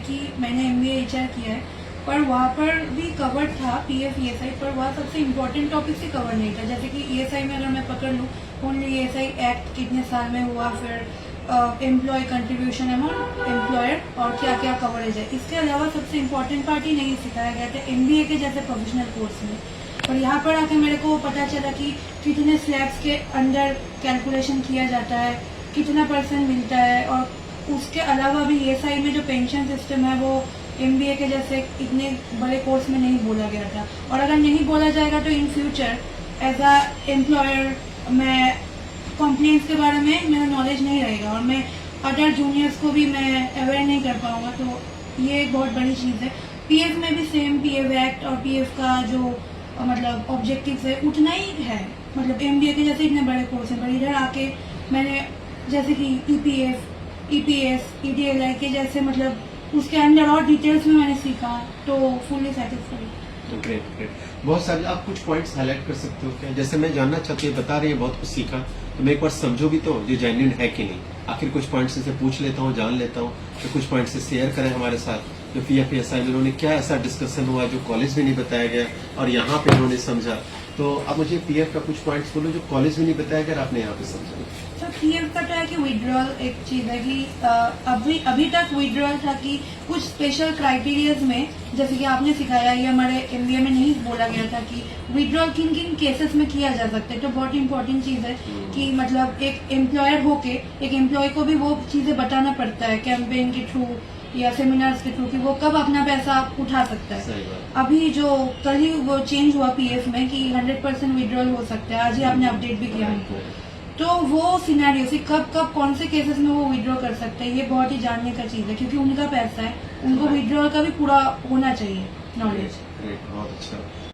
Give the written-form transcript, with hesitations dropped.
कि मैंने MBA HR किया है, पर वहाँ पर भी कवर था PF ESI, पर वहाँ सबसे इम्पोर्टेंट टॉपिक ही कवर नहीं था। जैसे कि ESI में अगर मैं पकड़ लूँ, ओनली ESI एक्ट कितने साल में हुआ, फिर एम्प्लॉय कंट्रीब्यूशन अमाउंट एम्प्लॉयर और क्या क्या कवरेज है। इसके अलावा सबसे इम्पोर्टेंट पार्ट ही नहीं सिखाया गया था MBA के जैसे प्रोफेशनल कोर्स में। और यहाँ पर आके मेरे को पता चला कि कितने स्लैब्स के अंडर कैलकुलेशन किया जाता है, कितना % मिलता है, और उसके अलावा भी ESI में जो पेंशन सिस्टम है वो MBA के जैसे इतने बड़े कोर्स में नहीं बोला गया था। और अगर नहीं बोला जाएगा तो in future as a employer मैं कंप्लेंट्स के बारे में मेरा नॉलेज नहीं रहेगा और मैं अदर जूनियर्स को भी मैं अवेयर नहीं कर पाऊंगा। तो ये एक बहुत बड़ी चीज़ है। PF में भी सेम PF एक्ट और PF का जो मतलब ऑब्जेक्टिव्स है उतना ही है, मतलब MBA के जैसे इतने बड़े कोर्स हैं। पर इधर आके मैंने जैसे कि EPF, EPS, EDLI के जैसे मतलब उसके अंदर और डिटेल्स में मैंने सीखा, तो फुली सेटिस्फाइड। Great great. बहुत सारे आप कुछ पॉइंट्स हाईलाइट कर सकते हो क्या? जैसे मैं जानना चाहती हूँ, बता रही है बहुत कुछ सीखा, तो मैं एक बार समझो भी तो ये जेन्युइन है कि नहीं। आखिर कुछ पॉइंट्स से पूछ लेता हूँ, जान लेता हूँ, तो कुछ पॉइंट्स से शेयर करें हमारे साथ। जो PF ESI में उन्होंने क्या ऐसा डिस्कशन हुआ जो कॉलेज में नहीं बताया गया और यहाँ पे उन्होंने समझा। तो आप मुझे PF का कुछ पॉइंट्स बोलो जो कॉलेज में नहीं बताया गया और आपने यहाँ पे समझा। तो PF का तो है कि विड्रॉल एक चीज़ है कि अभी तक विड्रॉल था कि कुछ स्पेशल क्राइटेरियाज में, जैसे कि आपने सिखाया, ये हमारे MBA में नहीं बोला गया था कि विड्रॉल किन किन केसेस में किया जा सकता है। तो बहुत इंपॉर्टेंट चीज़ है कि मतलब एक एम्प्लॉयर होके एक एम्प्लॉय को भी वो चीज़ें बताना पड़ता है कैंपेन के थ्रू या सेमिनार्स के थ्रू कि वो कब अपना पैसा उठा सकता है। अभी जो कल ही वो चेंज हुआ PF में कि 100% विड्रॉल हो सकता है, आज ही आपने अपडेट भी किया हमको। तो वो सिनेरियो से कब कब कौन से केसेस में वो विड्रॉ कर सकते हैं, ये बहुत ही जानने का चीज़ है, क्योंकि उनका पैसा है, उनको विड्रॉल का भी पूरा होना चाहिए नॉलेज। बहुत अच्छा।